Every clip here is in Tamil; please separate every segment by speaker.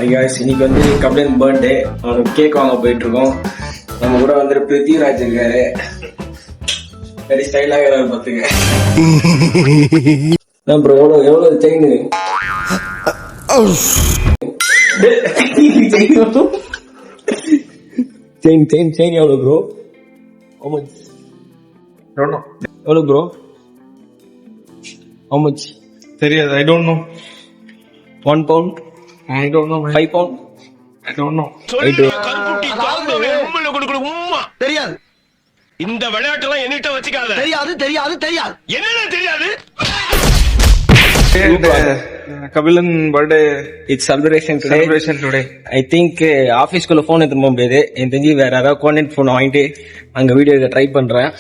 Speaker 1: இன்னைக்கு வந்து கபிலன் பர்த்டே, அவனுக்கு கேக் வாங்க போயிட்டு இருக்கோம். நம்ம கூட வந்துட்டு பிருத்திவிராஜ் இருக்காரு, வெரி ஸ்டைலாக இருக்காரு பாத்துங்க. ப்ரோ எவ்வளவு செயின் செயின் செயின் செயின் எவ்வளவு ப்ரோ? எவ்வளவு ப்ரோ? How much?
Speaker 2: தெரியாது. I don't know.
Speaker 1: 1 pound?
Speaker 2: I don't know.
Speaker 1: 5 pound?
Speaker 2: I don't know.
Speaker 3: தெரியாது.
Speaker 4: இந்த விளையாட்டெல்லாம் என்கிட்ட வச்சுக்காத.
Speaker 3: தெரியாது தெரியாது தெரியாது.
Speaker 4: என்னடா தெரியாது?
Speaker 2: Kabilan birthday
Speaker 1: It's celebration today. I think ஆபீஸ்க்குள்ள போன் எடுத்து போக முடியாது. எனக்கு தெரிஞ்சு வேற யாராவது கோஆர்டினேட் போன் வாங்கிட்டு அங்க வீடியோ எடுக்க ட்ரை பண்றேன்.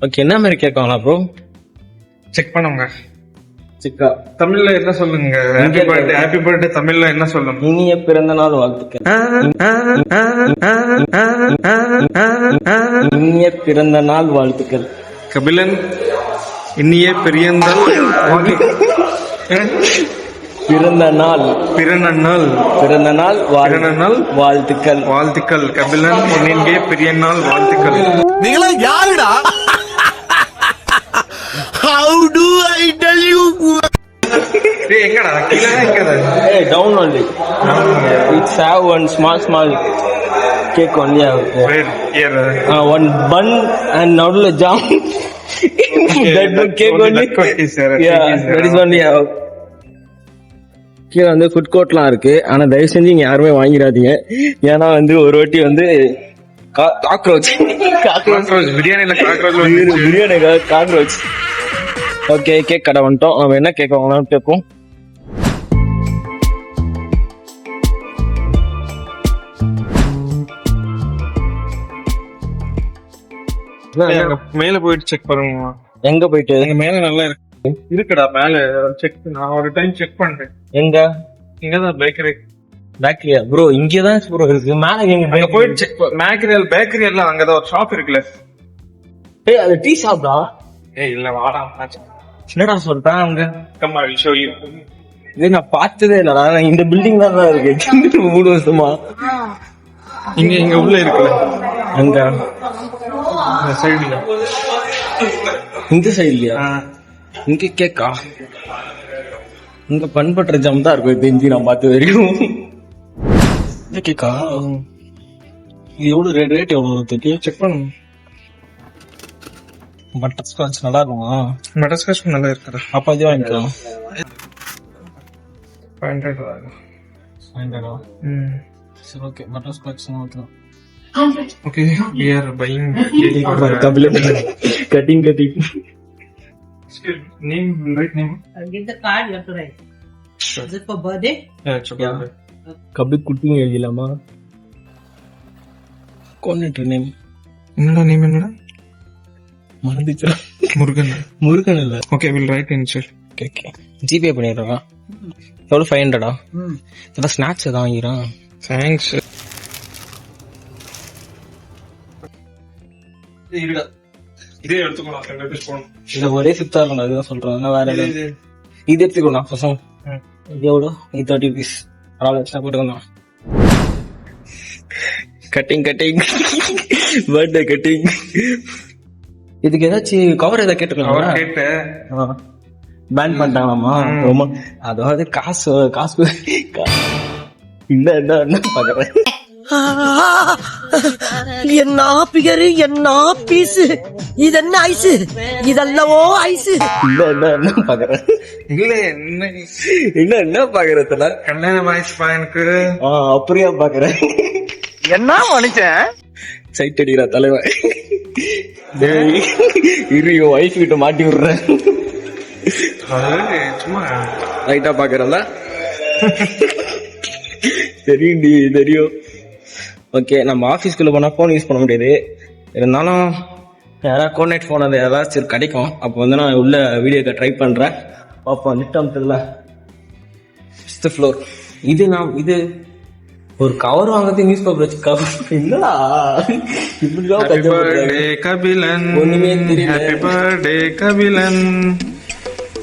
Speaker 1: ஓகே, என்ன மாதிரி கேட்கலாம் ப்ரோ?
Speaker 2: செக் பண்ணுங்க.
Speaker 1: சிக்கா
Speaker 2: தமிழ்ல என்ன சொல்லுங்க? ஹாப்பி பர்த்டே தமிழ்ல என்ன சொல்லுங்க?
Speaker 1: இனிய பிறந்த நாள் வாழ்த்துக்கள். இனிய பிறந்த நாள் வாழ்த்துக்கள்
Speaker 2: கபிலன். இனிய பிறந்தநாள்
Speaker 1: வாழ்த்துக்கள்.
Speaker 2: வாழ்த்துக்கள் கபிலன், இனிய பிறந்தநாள் வாழ்த்துக்கள்.
Speaker 3: நீங்களா யாருடா? How do I tell you?
Speaker 2: எங்கடா கீழே எங்கடா?
Speaker 1: Hey, down only. It's have one small cake only. One bun and nodule jam. That one cake only. Yeah, that is only have. கீழே வந்து ஃபுட் கோர்ட்லாம் இருக்கு. ஆனா தயவு செஞ்சு இங்க யாருமே வாங்கிடாதீங்க. ஏன்னா வந்து ஒரு வாட்டி வந்து காக்ரோச்
Speaker 2: பிரியாணில
Speaker 1: காக்ரோச். ஓகே, கேக் கடை வந்துட்டோம். நம்ம என்ன கேக் வாங்கலாம்னு கேட்போம்.
Speaker 2: மேல போயிட்டு செக் பண்ணுங்க.
Speaker 1: எங்க போயிட்டு?
Speaker 2: எங்க மேல நல்லா இருக்குடா. மேல செக். நான் ஒரு டைம் செக் பண்றேன்.
Speaker 1: எங்க?
Speaker 2: இங்கதான்
Speaker 1: பேக்கரியா ப்ரோ? இங்கதான் ப்ரோ இருக்கு. மேல எங்க
Speaker 2: போயிட்டு செக்? பேக்கரி எல்லாம் அங்கதான் ஒரு ஷாப் இருக்குல்ல.
Speaker 1: ஏய், அது டீ ஷாப்டா?
Speaker 2: ஏய் இல்ல, வாடா.
Speaker 1: என்னடா சொல்றேன் அங்க?
Speaker 2: Come I will show you.
Speaker 1: இது நான் பார்த்ததே இல்லடா. இந்த பில்டிங் தான் இருக்கு 3 வருஷமா.
Speaker 2: இங்க உள்ள இருக்குல்ல.
Speaker 1: அங்க
Speaker 2: இந்த சைடுல.
Speaker 1: இந்த சைடுலயா? இங்க கேக்கா? இங்க பண்பற்ற ஜாம் தான் இருக்கும் தெரிஞ்சு நான் பார்த்து வரைக்கும். இந்த கேக்கா இது எவ்வளவு ரேட் எவ்வளவு
Speaker 2: செக் பண்ணுங்க.
Speaker 1: பட்டர் ஸ்காட்ச் நல்லா இருக்குமா?
Speaker 2: பட்டர் ஸ்காட்ச் நல்லா இருக்குடா.
Speaker 1: அப்ப இது வாங்கிக்கலாம்.
Speaker 2: 500.
Speaker 1: சரி, ஓகே, பட்டர் ஸ்காட்ச் வாங்கிக்கலாம்.
Speaker 2: Okay, we are buying
Speaker 1: cutting.
Speaker 2: Name, right name?
Speaker 5: I'll get the card, you have to write.
Speaker 2: Sure.
Speaker 5: Is it for birthday?
Speaker 2: Yeah, it's okay.
Speaker 1: Kabi குட்டிங் எழுதலாமா? கோஆர்டினேட்டர் நேம்
Speaker 2: என்னடா? நேம் என்னடா?
Speaker 1: மறந்துச்சா? முருகன் இல்ல.
Speaker 2: Okay, we'll write inside.
Speaker 1: Okay, GPay பண்ணிடுறா. எவ்வளவு? 500. இதெல்லாம் ஸ்நாக்ஸ் ஏதாவது வாங்கிடுறான்.
Speaker 2: Thanks. இதே எடுத்துக்கலாம்.
Speaker 1: இது ஒரே சிப்தா இருக்கணும், அதுதான் சொல்றேன். வேற இது எடுத்துக்கணும். பசங்க இது எவ்வளோ? 30 rupees. பரவாயில்ல, எக்ஸ்ட்ரா போட்டுக்கணும். Cutting birthday cutting. இதுக்கு ஏதாச்சும் கவர் ஏதாவது கேட்டுக்கலாம்.
Speaker 2: கேட்டேன்,
Speaker 1: பேன் பண்ணிட்டாங்களாமா? ரொம்ப அதாவது காசு என்ன பாக்குறேன்.
Speaker 3: என்ன பிகரு, என்ன பீஸு, இதென்ன ஐஸு, இதெல்லவோ ஐஸு.
Speaker 1: என்ன பாக்குறேன்?
Speaker 2: இல்ல
Speaker 1: என்ன பாக்குறதுல
Speaker 2: கல்யாண வயசு பையனுக்கு
Speaker 1: அப்படியா பாக்குறேன்?
Speaker 3: என்ன மனுஷன்
Speaker 1: சைட் அடிக்கிற தலைவன். இரு, வைஃப் கிட்ட மாட்டி விடுறேன்.
Speaker 2: சும்மா
Speaker 1: ரைட்டா பாக்குறல. தெரியும். ஓகே, நம்ம ஆபீஸ்க்குள்ள போனா போன் யூஸ் பண்ண முடியாது. இருந்தாலும் யாராவது கோஆர்டினேட் போன் அது ஏதாச்சும் கிடைக்கும். அப்போ வந்து நான் உள்ள வீடியோக்கு ட்ரை பண்றேன். பாப்போம். லிஃப்ட் அமுத்துல 5th floor. இது ஒரு கவர் வாங்கறது நியூஸ் பேப்பர் வச்சு கவர். என்னடா இப்படிதான்
Speaker 2: கபிலன்?
Speaker 1: ஒண்ணுமே தெரியல.
Speaker 2: Happy birthday Kabilan.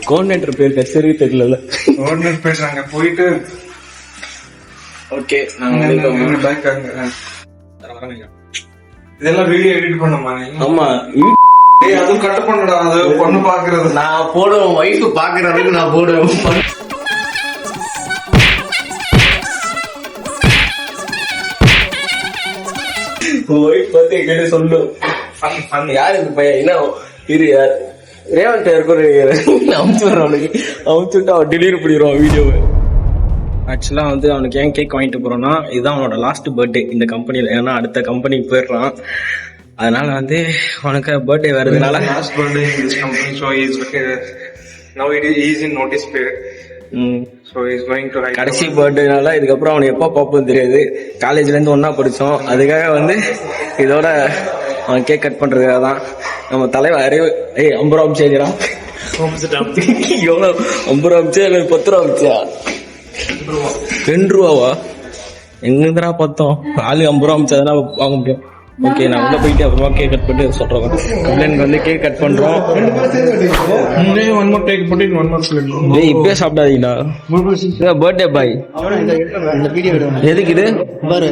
Speaker 1: கோஆர்டினேட்டர் பேர் கச்சேரி தெரியல.
Speaker 2: கோஆர்டினேட்டர் பேசுறாங்க. போயிட்டு
Speaker 1: ஓகே நாங்க
Speaker 2: பேக் இதெல்லாம் வீடியோ எடிட் பண்ணுமா நீ?
Speaker 1: ஆமா
Speaker 2: ஏய் அதுவும் கட் பண்ணடா, அது பொண்ணு பாக்குறது.
Speaker 1: நான் போடுவேன், ஒய்ஃப் பாக்குற வரைக்கும் நான் போடுவேன். ஒய்ஃப் பத்தி என்கிட்ட சொல்லு. யாரு இந்த பையன்? என்ன இரு, யார் ரேவன்ட் இருக்கிற அமுச்சு விடுறான். அவனுக்கு அமுச்சு விட்டு அவன் டெலிவரி பண்ணிடுவான் வீடியோவை. ஆக்சுவலா வந்து அவனுக்கு ஏன் கேக் வாங்கிட்டு போறோம்னா, இதுதான் அவனோட லாஸ்ட் பர்த்டே இந்த கம்பெனில. ஏன்னா அடுத்த கம்பெனிக்கு போயிடுறான். அதனால வந்து அவனுக்கு birthday வருதுனால
Speaker 2: Last birthday in this company, so he is now he is in notice period. So he is going to write.
Speaker 1: கடைசி பர்த்டேனால இதுக்கப்புறம் அவனுக்கு எப்போ பார்ப்போம் தெரியாது. காலேஜ்ல இருந்து ஒன்னா படிச்சோம். அதுக்காக வந்து இதோட அவன் கேக் கட் பண்றதுக்காக தான் நம்ம தலைவர் அறிவு. 50 ரூபா அமிச்சான். எவ்வளோ 50 ரூபா அமிச்சா? 10 ரூபா அமிச்சா? 2 ரூபாவா? எங்கடா பார்த்தோம்? ஆளு 50 ரூபா அமிச்சாதான் வாங்க முடியும். ஓகே, நான் உள்ள போயிட்டு அப்புறமா கேக் கட் பண்ணி சொல்றேன். கம்ப்ளைண்ட் வந்து கேக் கட் பண்றோம்.
Speaker 2: One more take, put it one more plate.
Speaker 1: டேய் இப்பவே சாப்பிடாதீங்கடா. பர்த்டே பாய்
Speaker 6: இந்த வீடியோ
Speaker 1: எதுக்கு இது
Speaker 6: பாரு,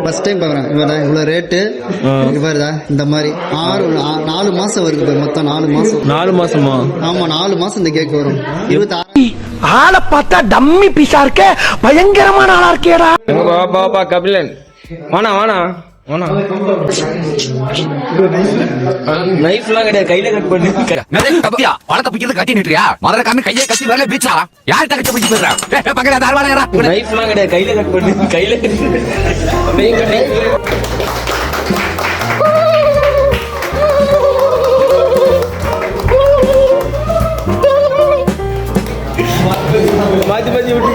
Speaker 6: ஃபர்ஸ்ட் டைம் பாக்குறேன். இவரா இவ்வளவு ரேட்டு இவருதா இந்த மாதிரி 4 மாசம் வருது பாரு. மொத்தம் 4 மாசம்.
Speaker 1: 4 மாசமா?
Speaker 6: ஆமா 4 மாசம் இந்த கேக் வரும். 26
Speaker 3: ஆளை பார்த்தா டம்மி பீஸா இருக்க, பயங்கரமான ஆளா இருக்கேடா.
Speaker 1: பாப்பா கபிலன் வாணா வாணா வாணா. நைஃப்லாம் கிடையாது, கையில கட் பண்ணி. நைஃப்லாம் கிடையாது, கையில கட் பண்ணி. கையில மாத்தி மாத்தி விட்டு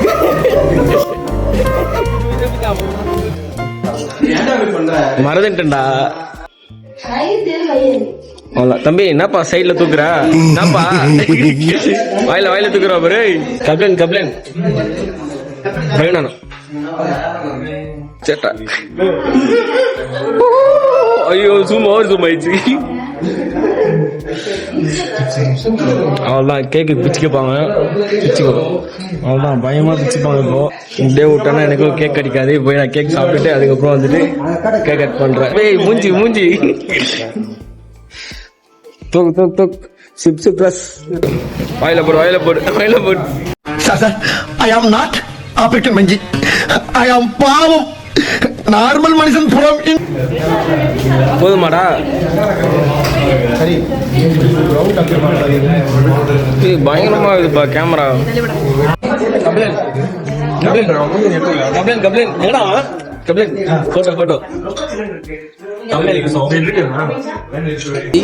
Speaker 1: மறந்துட்டா. தம்பி என்னப்பா சைட்ல தூக்குற? என்னப்பா வாயில தூக்குறா பாரு. கப்ளன் சேட்டா. ஐயோ சும்மா ஆயிடுச்சு. அவ்வளோதான், கேக்கு பிச்சுக்கப்பாங்க. பிச்சுக்கோ அவ்வளோதான், பயமா பிச்சுப்பாங்க. இப்போ இப்படியே விட்டானா எனக்கும் கேக் கடிக்காது. போய் நான் கேக் சாப்பிட்டுட்டு அதுக்கப்புறம் வந்துட்டு கேக் கட் பண்றேன். மூஞ்சி தூக்கு சிப்ஸ் ப்ளஸ் வாயில போடு.
Speaker 3: ஐ ஆம் நாட் ஆப்ரேட்டர் மஞ்சி, ஐ ஆம் பாவம் நார்மல் மனுஷன் புறம்.
Speaker 1: போதுமாடா? பயங்கரமா இருக்குப்பா கேமரா.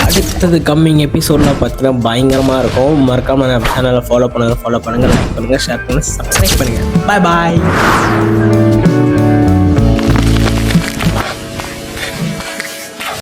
Speaker 1: அடுத்தது கம்மிங் எபிசோட்ல பார்த்தீங்கன்னா பயங்கரமா இருக்கும். மறக்காம நம்ம சேனலை ஃபாலோ பண்ணுங்க, லைக் பண்ணுங்க, ஷேர் பண்ணுங்க, சப்ஸ்கிரைப் பண்ணுங்க. பாய்.